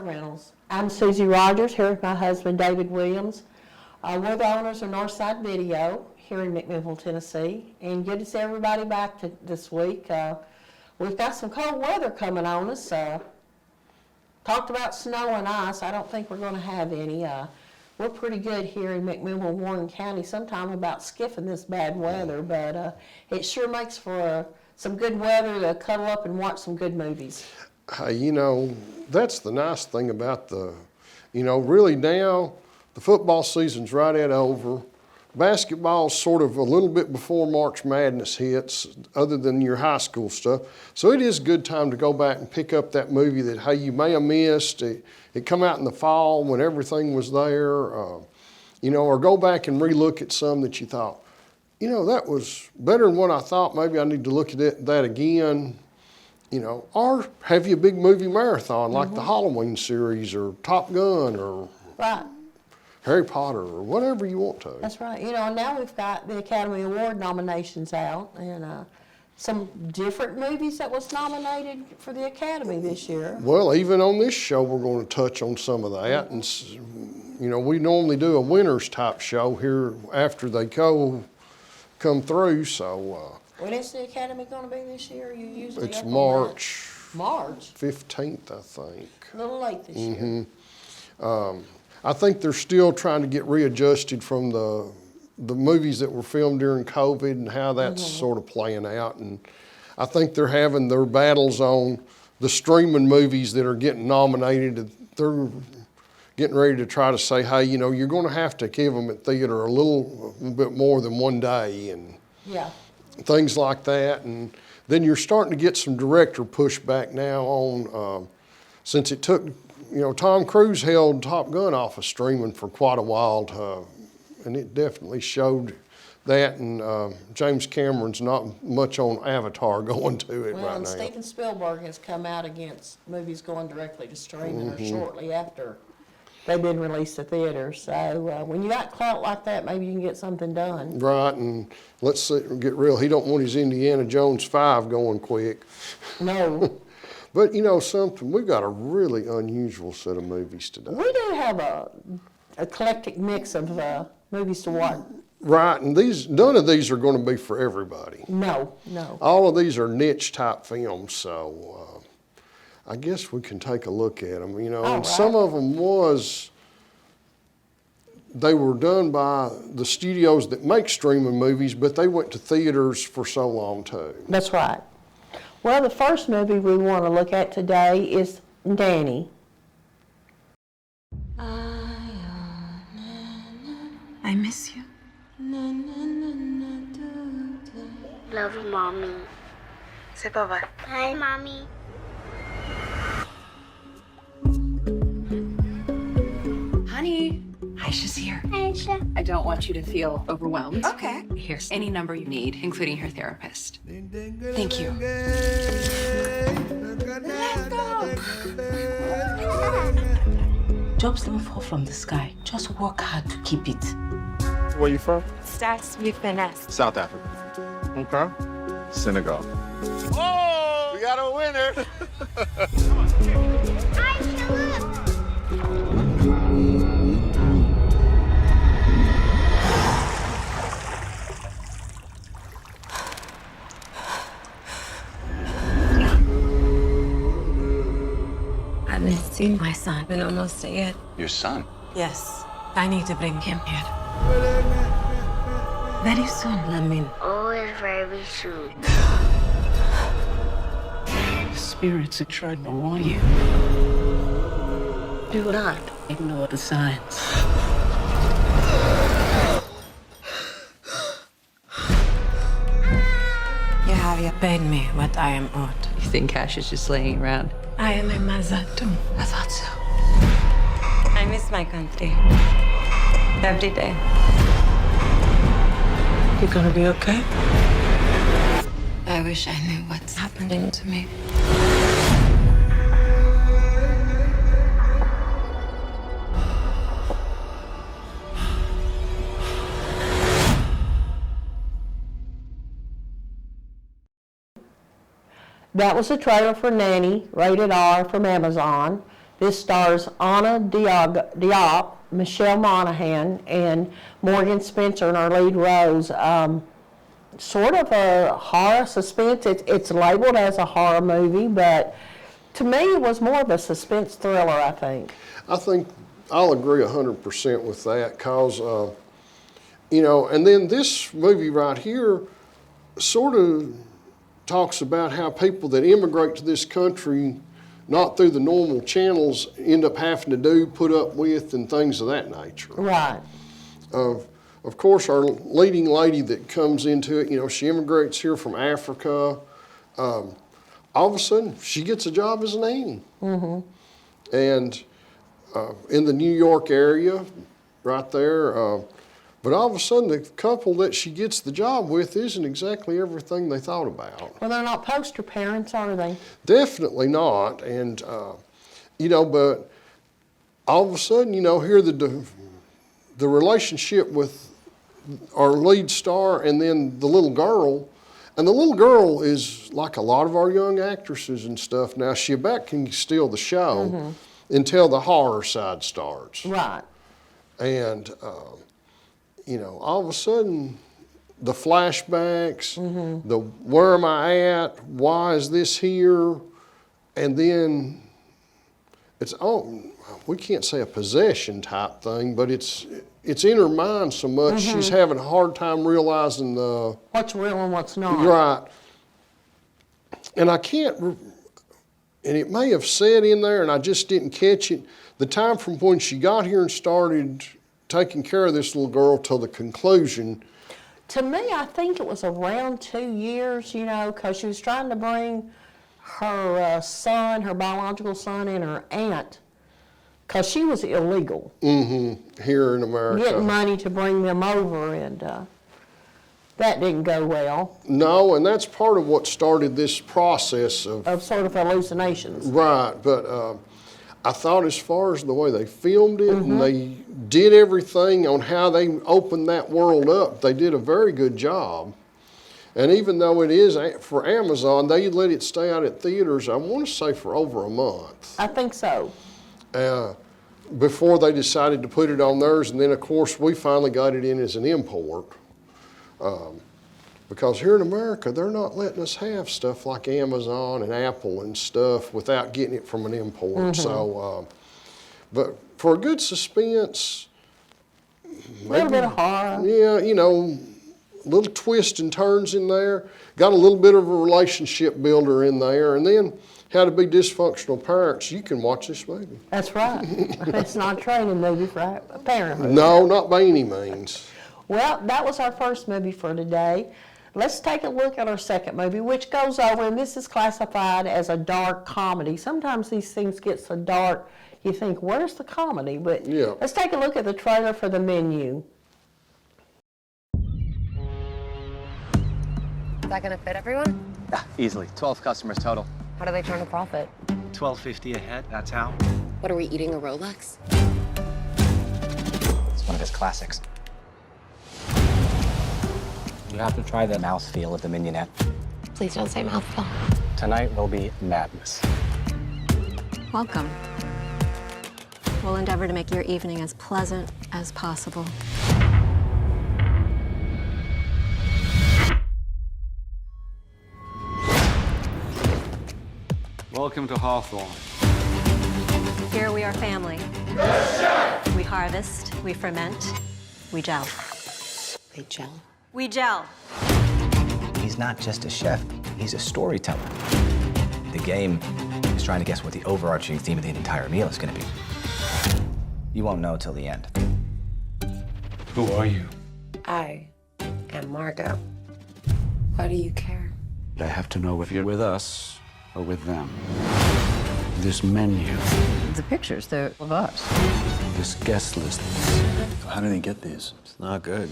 Rentals. I'm Susie Rogers here with my husband David Williams. We're the owners of Northside Video here in McMinnville, Tennessee, and good to see everybody back this week. We've got some cold weather coming on us. Talked about snow and ice. I don't think we're going to have any. We're pretty good here in McMinnville, Warren County, sometime about skipping this bad weather, but it sure makes for some good weather to cuddle up and watch some good movies. You know, that's the nice thing about really now the football season's right at over. Basketball's sort of a little bit before March Madness hits, other than your high school stuff. So it is a good time to go back and pick up that movie that, hey, you may have missed. It come out in the fall when everything was there, or go back and relook at some that you thought, that was better than what I thought. Maybe I need to look at that again. Or have you a big movie marathon like the Halloween series or Top Gun or Harry Potter or whatever you want to. That's right. Now we've got the Academy Award nominations out and some different movies that was nominated for the Academy this year. Well, even on this show, we're going to touch on some of that. And, we normally do a winners type show here after they come through. So. When is the Academy going to be this year? You usually it's March 15th, I think. A little late this year. I think they're still trying to get readjusted from the movies that were filmed during COVID and how that's sort of playing out. And I think they're having their battles on the streaming movies that are getting nominated. They're getting ready to try to say, hey, you're going to have to give them at theater a little bit more than one day. And things like that. And then you're starting to get some director pushback now on, since it took, Tom Cruise held Top Gun off of streaming for quite a while, and it definitely showed that. And James Cameron's not much on Avatar going to it right now. And Steven Spielberg has come out against movies going directly to streaming or shortly after they've been released to theaters. So when you got clout like that, maybe you can get something done. Right, and let's get real. He don't want his Indiana Jones 5 going quick. No. But something, we've got a really unusual set of movies today. We do have a eclectic mix of movies to watch. Right, and none of these are going to be for everybody. No. All of these are niche type films, so I guess we can take a look at them. And some of them they were done by the studios that make streaming movies, but they went to theaters for so long too. That's right. Well, the first movie we want to look at today is Nanny. I miss you. Love you, Mommy. Say bye-bye. Bye, Mommy. Honey, Aisha's here. Aisha. I don't want you to feel overwhelmed. Okay. Here's any number you need, including her therapist. Thank you. Let's go. Jobs don't fall from the sky. Just work hard to keep it. Where you from? Starts with an S. South Africa. Okay. Senegal. Oh, we got a winner. Aisha, look. I haven't seen my son in almost a year. Your son? Yes, I need to bring him here. Very soon, Lamin. Always very soon. Spirits are trying to warn you. Do not ignore the signs. You have paid me what I am owed. You think Cash is just laying around? I am a mother too. I thought so. I miss my country. Every day. You gonna be okay? I wish I knew what's happening to me. That was the trailer for Nanny, rated R, from Amazon. This stars Anna Diop, Michelle Monaghan, and Morgan Spencer in our lead roles. Sort of a horror suspense. It's labeled as a horror movie, but to me it was more of a suspense thriller, I think. I think I'll agree 100% with that, because, you know, and then this movie right here sort of talks about how people that immigrate to this country, not through the normal channels, end up having to put up with, and things of that nature. Right. Of course, our leading lady that comes into it, you know, she immigrates here from Africa. All of a sudden, she gets a job as a nanny. Mm-hmm. And in the New York area, right there. But all of a sudden, the couple that she gets the job with isn't exactly everything they thought about. Well, they're not poster parents, are they? Definitely not. And, you know, but all of a sudden, you know, here the relationship with our lead star and then the little girl, and the little girl is like a lot of our young actresses and stuff now. She about can steal the show until the horror side starts. Right. And, you know, all of a sudden, the flashbacks, the where am I at, why is this here, and then it's, oh, we can't say a possession type thing, but it's in her mind so much, she's having a hard time realizing the... What's real and what's not. Right. And I can't, and it may have said in there and I just didn't catch it, the time from when she got here and started taking care of this little girl till the conclusion. To me, I think it was around 2 years, you know, because she was trying to bring her son, her biological son, and her aunt, because she was illegal. Here in America. Getting money to bring them over, and that didn't go well. No, and that's part of what started this process Of sort of hallucinations. Right, but I thought as far as the way they filmed it and they did everything on how they opened that world up, they did a very good job. And even though it is for Amazon, they let it stay out at theaters, I want to say for over a month. I think so. Before they decided to put it on theirs, and then of course we finally got it in as an import. Because here in America, they're not letting us have stuff like Amazon and Apple and stuff without getting it from an import. So, but for a good suspense, A little bit of horror. yeah, you know, little twists and turns in there. Got a little bit of a relationship builder in there, and then how to be dysfunctional parents. You can watch this movie. That's right. It's not a training movie for a parent movie. No, not by any means. Well, that was our first movie for today. Let's take a look at our second movie, which goes over, and this is classified as a dark comedy. Sometimes these things get so dark, you think, where's the comedy? But Yeah. let's take a look at the trailer for The Menu. Is that gonna fit everyone? Yeah, easily. 12 customers total. How do they turn a profit? $12.50 a head, that's how. What are we eating, a Rolex? It's one of his classics. You have to try the mouthfeel of the mignonette. Please don't say mouthful. Tonight will be madness. Welcome. We'll endeavor to make your evening as pleasant as possible. Welcome to Hawthorne. Here we are family. We harvest, we ferment, we gel. They gel. We gel. He's not just a chef, he's a storyteller. The game is trying to guess what the overarching theme of the entire meal is gonna be. You won't know till the end. Who are you? I am Margot. Why do you care? I have to know if you're with us or with them. This menu, The pictures, they're of us. this guest list. How do they get these? It's not good.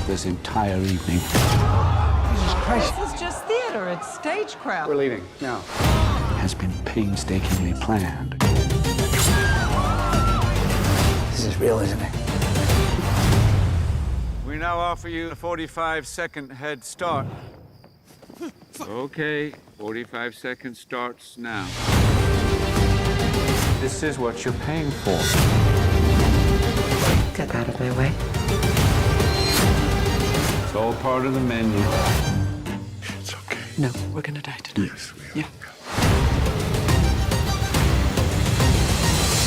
This entire evening. This is just theater. It's stagecraft. We're leaving now. Has been painstakingly planned. This is real, isn't it? We now offer you a 45-second head start. Okay, 45 seconds starts now. This is what you're paying for. Get out of my way. It's all part of the menu. It's okay. No, we're gonna die tonight. Yes, we are. Yeah.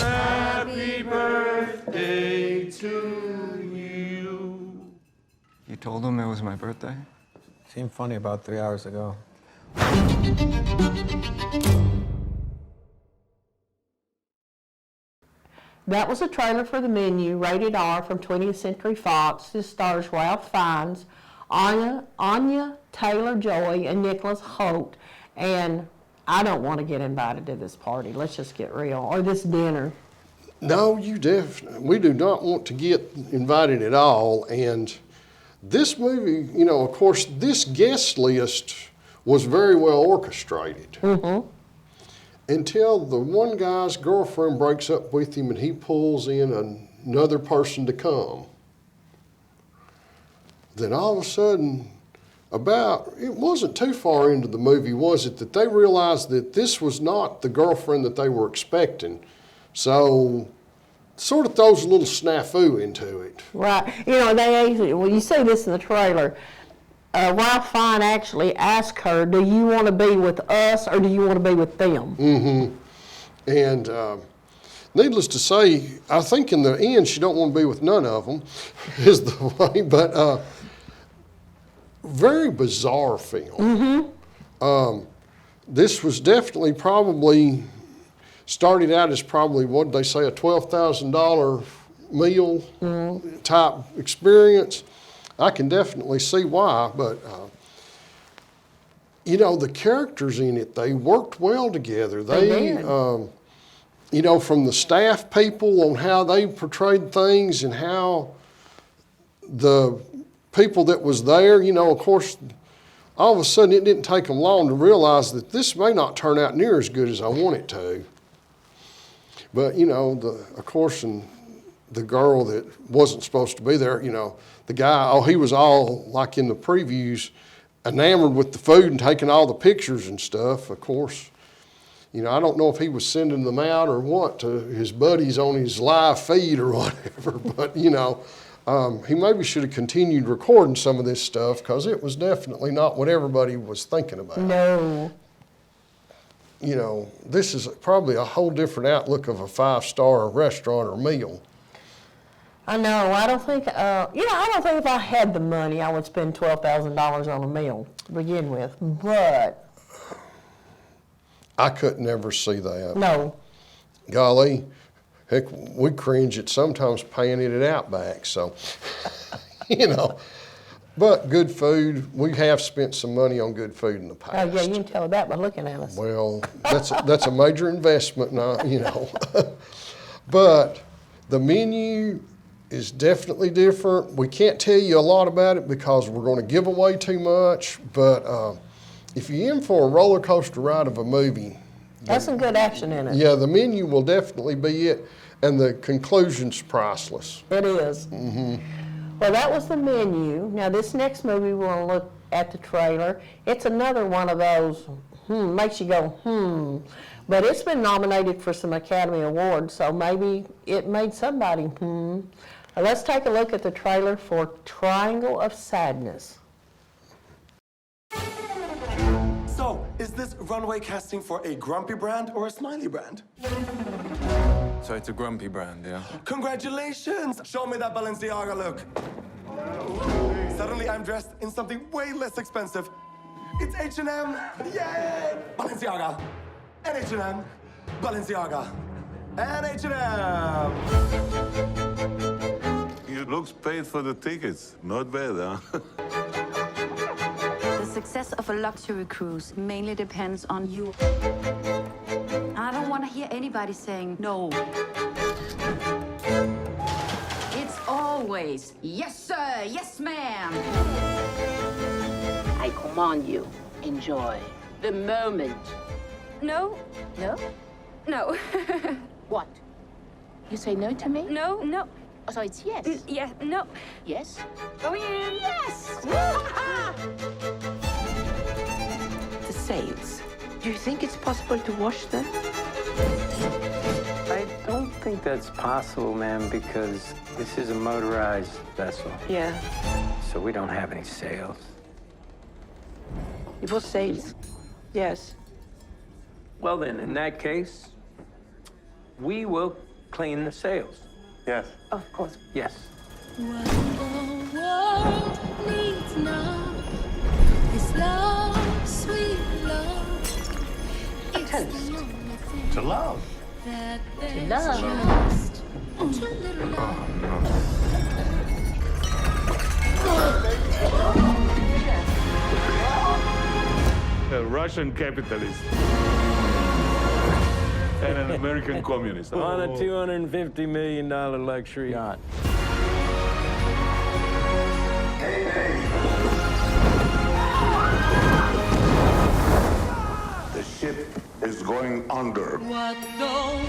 Happy birthday to you. You told him it was my birthday? Seemed funny about 3 hours ago. That was a trailer for The Menu, rated R, from 20th Century Fox. This stars Ralph Fiennes, Anya Taylor-Joy, and Nicholas Hoult. And I don't want to get invited to this party. Let's just get real. Or this dinner. No, we do not want to get invited at all. And this movie, you know, of course, this guest list was very well orchestrated. Until the one guy's girlfriend breaks up with him and he pulls in another person to come. Then all of a sudden, it wasn't too far into the movie, was it, that they realized that this was not the girlfriend that they were expecting. So, sort of throws a little snafu into it. Right. You know, well, you see this in the trailer. Ralph Fiennes actually asked her, do you want to be with us or do you want to be with them? And needless to say, I think in the end she don't want to be with none of them, is the way. But very bizarre film. This was definitely probably started out as probably, what did they say, a $12,000 meal type experience. I can definitely see why, but you know, the characters in it, they worked well together. They did. You know, from the staff people on how they portrayed things and how the people that was there, you know, of course, all of a sudden it didn't take them long to realize that this may not turn out near as good as I want it to. But, you know, of course, and the girl that wasn't supposed to be there, you know, the guy, he was all, like in the previews, enamored with the food and taking all the pictures and stuff, of course. You know, I don't know if he was sending them out or what to his buddies on his live feed or whatever, but, you know, he maybe should have continued recording some of this stuff because it was definitely not what everybody was thinking about. No. You know, this is probably a whole different outlook of a 5-star restaurant or meal. I know. I don't think, I don't think if I had the money, I would spend $12,000 on a meal to begin with. But I could never see that. no. Golly, heck, we cringe at sometimes paying it at Outback. So, you know, but good food. We have spent some money on good food in the past. Oh, yeah, you can tell that by looking at us. Well, that's a major investment now, you know. But the menu is definitely different. We can't tell you a lot about it because we're going to give away too much, but if you're in for a roller coaster ride of a movie, That's some good action in it. yeah, the menu will definitely be it, and the conclusion's priceless. It is. Well, that was The Menu. Now, this next movie, we're going to look at the trailer. It's another one of those, makes you go, But it's been nominated for some Academy Awards, so maybe it made somebody, Let's take a look at the trailer for Triangle of Sadness. So, is this runway casting for a grumpy brand or a smiley brand? So it's a grumpy brand, yeah? Congratulations! Show me that Balenciaga look. Suddenly I'm dressed in something way less expensive. It's H&M! Yay! Balenciaga! And H&M! Balenciaga! And H&M! It looks paid for the tickets. Not bad, huh? The success of a luxury cruise mainly depends on you. I don't want to hear anybody saying no. It's always, yes, sir, yes, ma'am. I command you, enjoy the moment. No. No? No. What? You say no to me? No, no. Oh, so it's yes? Yeah, no. Yes? Go in. Yes! The sails. Do you think it's possible to wash them? think that's possible, ma'am, because this is a motorized vessel. Yeah. So we don't have any sails. It was sails. Yes. Well, then, in that case, we will clean the sails. Yes. Of course. Yes. What the world needs now is love, sweet love. A toast. To love. To love. Just a little love. A Russian capitalist. And an American communist. On a $250 million luxury yacht. The ship is going under. What the world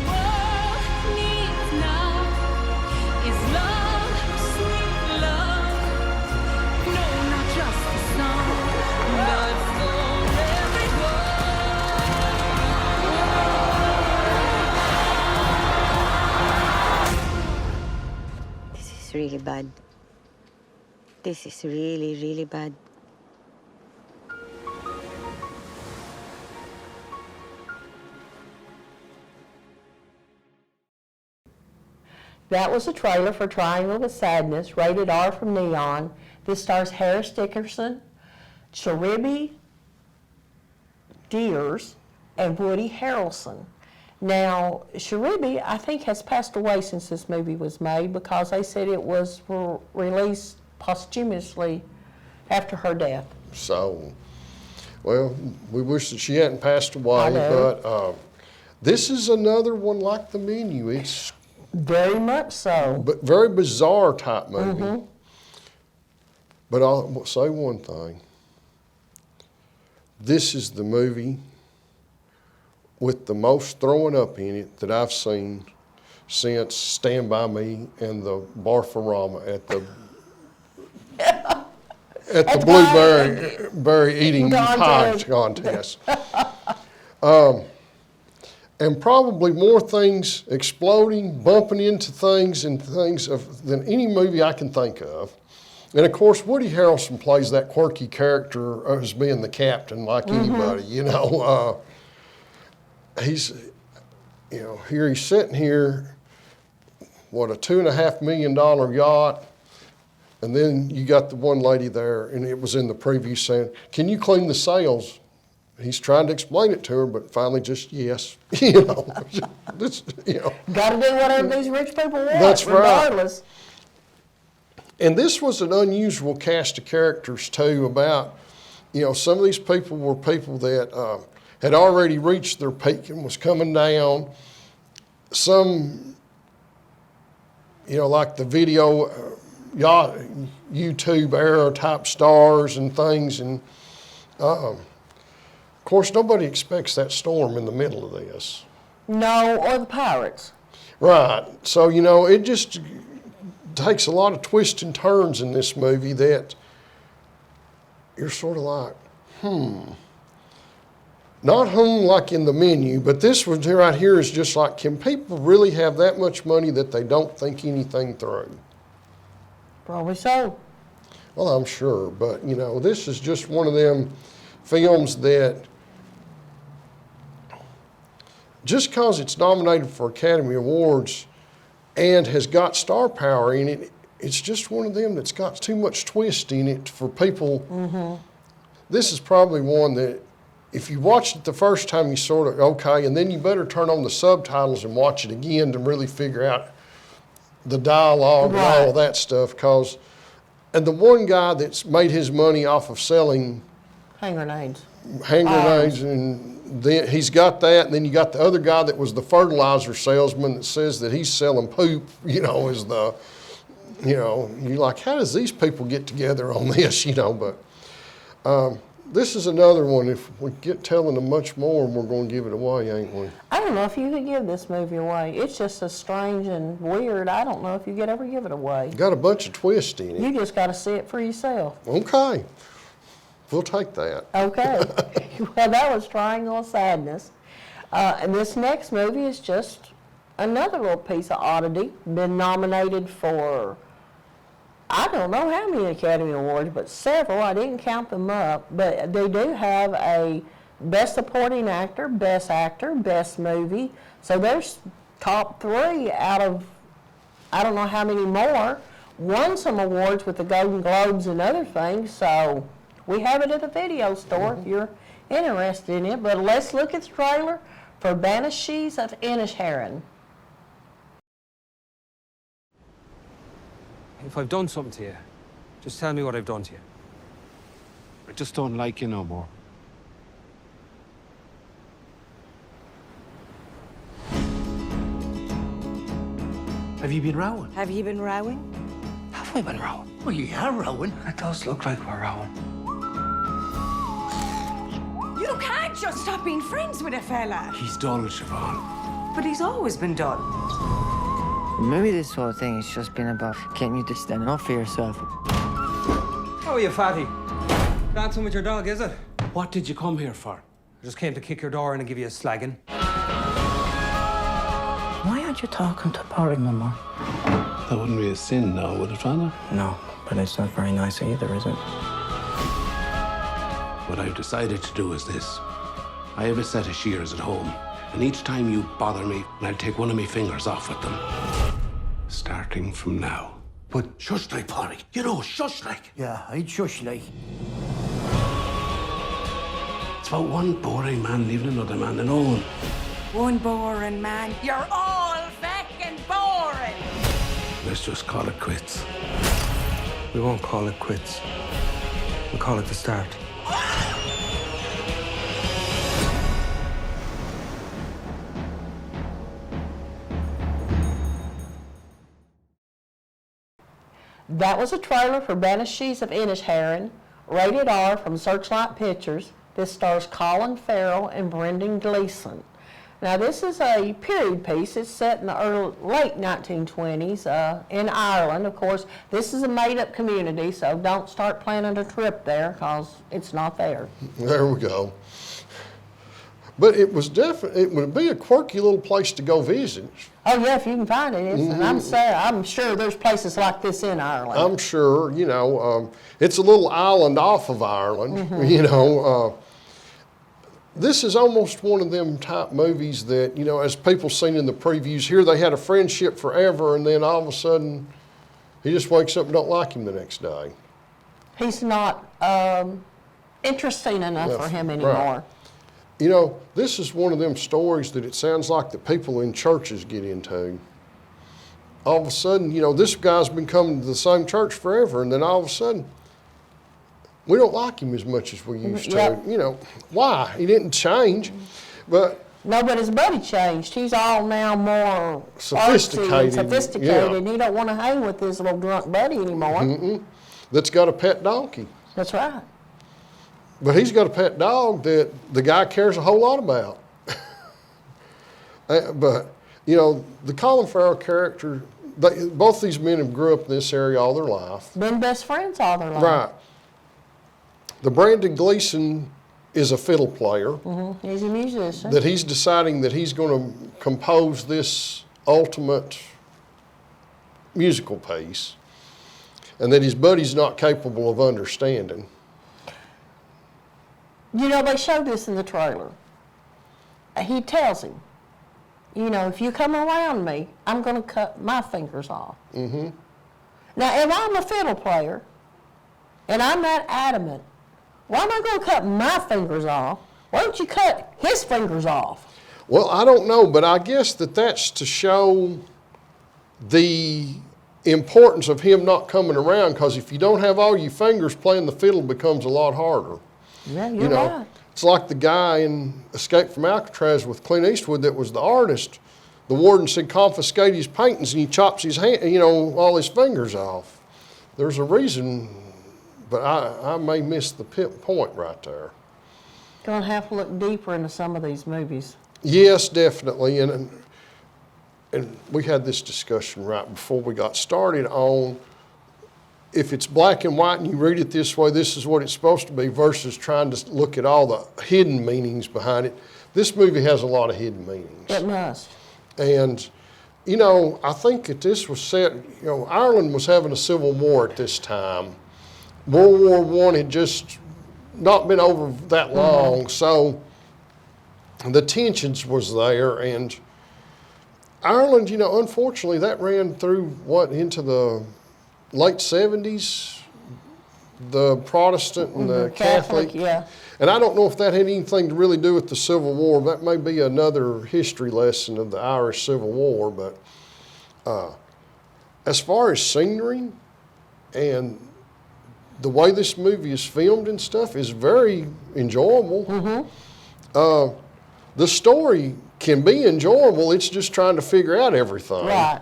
needs now is love, sweet love. No, not just a song, but for everyone. This is really bad. This is really, really bad. That was a trailer for Triangle of Sadness, rated R from Neon. This stars Harris Dickerson, Cheriby Deers, and Woody Harrelson. Now, Cheriby, I think, has passed away since this movie was made because they said it was released posthumously after her death. So, well, we wish that she hadn't passed away, but this is another one like The Menu. It's very much so. But very bizarre type movie. But I'll say one thing. This is the movie with the most throwing up in it that I've seen since Stand By Me and the Barfarama at the blueberry eating pie contest. And probably more things exploding, bumping into things and things than any movie I can think of. And of course, Woody Harrelson plays that quirky character as being the captain, like anybody, you know. He's, you know, here he's sitting here, what, a $2.5 million yacht. And then you got the one lady there, and it was in the preview saying, "Can you clean the sails?" He's trying to explain it to her, but finally just, yes, you know. This, you know. Got to do whatever these rich people want, That's regardless. Right. And this was an unusual cast of characters, too, about, you know, some of these people were people that had already reached their peak and was coming down. Some, you know, like the video, YouTube era type stars and things. And, of course, nobody expects that storm in the middle of this. No, or the pirates. Right. So, you know, it just takes a lot of twists and turns in this movie that you're sort of like, Not like in The Menu, but this one right here is just like, can people really have that much money that they don't think anything through? Probably so. Well, I'm sure, but, you know, this is just one of them films that just because it's nominated for Academy Awards and has got star power in it, it's just one of them that's got too much twist in it for people. This is probably one that if you watched it the first time, you sort of, okay, and then you better turn on the subtitles and watch it again to really figure out the dialogue and all of that stuff. And the one guy that's made his money off of selling hand grenades, and then he's got that, and then you got the other guy that was the fertilizer salesman that says that he's selling poop, you know, as the, you know, you're like, how does these people get together on this, you know, but this is another one. If we get telling them much more, we're going to give it away, ain't we? I don't know if you could give this movie away. It's just so strange and weird. I don't know if you could ever give it away. Got a bunch of twists in it. You just got to see it for yourself. Okay. We'll take that. Okay. Well, that was Triangle of Sadness. And this next movie is just another little piece of oddity, been nominated for, I don't know how many Academy Awards, but several. I didn't count them up, but they do have a Best Supporting Actor, Best Movie. So there's top 3 out of, I don't know how many more, won some awards with the Golden Globes and other things. So we have it at the video store if you're interested in it. But let's look at the trailer for Banshees of Inisherin. If I've done something to you, just tell me what I've done to you. I just don't like you no more. Have you been rowing? Have you been rowing? Have we been rowing? Well, you are rowing. It does look like we're rowing. You can't just stop being friends with a fella. He's dull, Siobhan. But he's always been dull. Maybe this whole thing has just been about getting you to stand up for yourself. How are you, fatty? Dancing with your dog, is it? What did you come here for? I just came to kick your door in and give you a slagging. Why aren't you talking to Porrig no more? That wouldn't be a sin now, would it, Father? No, but it's not very nice either, is it? What I've decided to do is this. I have a set of shears at home, and each time you bother me, I'll take one of my fingers off with them. Starting from now. But shush like, Porrig. You know, shush like. Yeah, I'd shush like. It's about one boring man leaving another man alone. One boring man. You're all fucking boring. Let's just call it quits. We won't call it quits. We'll call it the start. That was a trailer for Banshees of Inisherin, rated R from Searchlight Pictures. This stars Colin Farrell and Brendan Gleeson. Now this is a period piece. It's set in the late 1920s in Ireland. Of course, this is a made-up community, so don't start planning a trip there because it's not there. There we go. But it was definitely, it would be a quirky little place to go visit. Oh yeah, if you can find it. I'm sure there's places like this in Ireland. I'm sure, you know, it's a little island off of Ireland, you know. This is almost one of them type movies that, you know, as people seen in the previews, here they had a friendship forever, and then all of a sudden, he just wakes up and don't like him the next day. He's not interesting enough for him anymore. Right. You know, this is one of them stories that it sounds like the people in churches get into. All of a sudden, you know, this guy's been coming to the same church forever, and then all of a sudden, we don't like him as much as we used to. Yep. You know, why? He didn't change, but... No, but his buddy changed. He's all now more sophisticated. artsy and sophisticated. Yeah. He don't want to hang with his little drunk buddy anymore. That's got a pet donkey. That's right. But he's got a pet dog that the guy cares a whole lot about. But, you know, the Colin Farrell character, both these men have grew up in this area all their life. Been best friends all their life. Right. The Brendan Gleeson is a fiddle player. He's a musician. That he's deciding that he's going to compose this ultimate musical piece, and that his buddy's not capable of understanding. You know, they showed this in the trailer. He tells him, you know, if you come around me, I'm going to cut my fingers off. Now, if I'm a fiddle player, and I'm that adamant, why am I going to cut my fingers off? Why don't you cut his fingers off? Well, I don't know, but I guess that's to show the importance of him not coming around, because if you don't have all your fingers, playing the fiddle becomes a lot harder. Yeah, you're you know, right. It's like the guy in Escape from Alcatraz with Clint Eastwood that was the artist. The warden said confiscate his paintings, and he chops his hand, you know, all his fingers off. There's a reason, but I may miss the point right there. Gonna have to look deeper into some of these movies. Yes, definitely, and we had this discussion right before we got started on if it's black and white and you read it this way, this is what it's supposed to be, versus trying to look at all the hidden meanings behind it. This movie has a lot of hidden meanings. It must. And you know, I think that this was set, you know, Ireland was having a civil war at this time. World War I had just not been over that long, so the tensions was there, and Ireland, you know, unfortunately that ran through, into the late 70s, the Protestant and the Catholic. Yeah. And I don't know if that had anything to really do with the Civil War. That may be another history lesson of the Irish Civil War, but as far as scenery and the way this movie is filmed and stuff is very enjoyable. The story can be enjoyable. It's just trying to figure out everything. Right.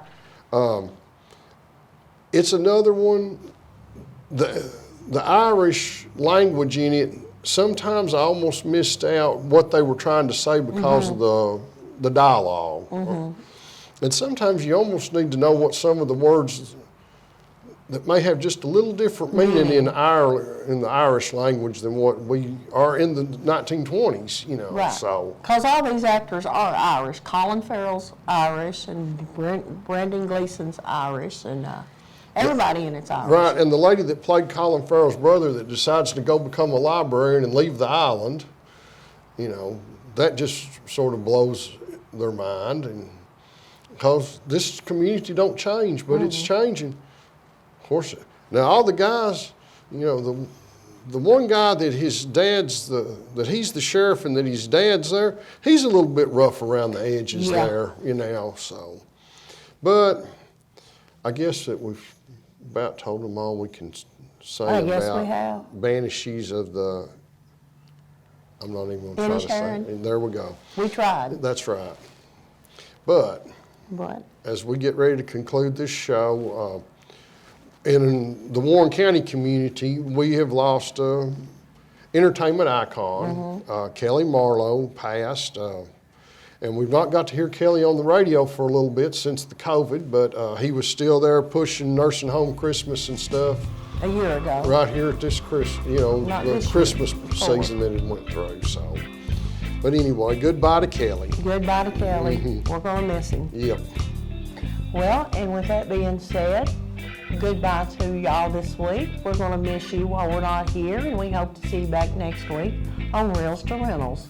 It's another one. The Irish language in it, sometimes I almost missed out what they were trying to say because of the dialogue. And sometimes you almost need to know what some of the words that may have just a little different meaning in the Irish language than what we are in the 1920s, you know. Right. So. Because all these actors are Irish. Colin Farrell's Irish, and Brendan Gleeson's Irish, and everybody in it's Irish. Right, and the lady that played Colin Farrell's brother that decides to go become a librarian and leave the island, you know, that just sort of blows their mind, and because this community don't change, but it's changing. Of course, now all the guys, you know, the one guy that his dad's that he's the sheriff and that his dad's there, he's a little bit rough around the edges there, you know. So, but I guess that we've about told them all we can say about Banshees of the. I'm not even going to try to say it. There we go. We tried. That's right. But as we get ready to conclude this show. In the Warren County community, we have lost an entertainment icon. Kelly Marlowe passed, and we've not got to hear Kelly on the radio for a little bit since the COVID, but he was still there pushing nursing home Christmas and stuff. A year ago. Right here at this Christmas, you know, the Christmas season that it went through. So, but anyway, goodbye to Kelly. Goodbye to Kelly. We're gonna miss him. Yep. Well, and with that being said, goodbye to y'all this week. We're going to miss you while we're not here, and we hope to see you back next week on Reels to Rentals.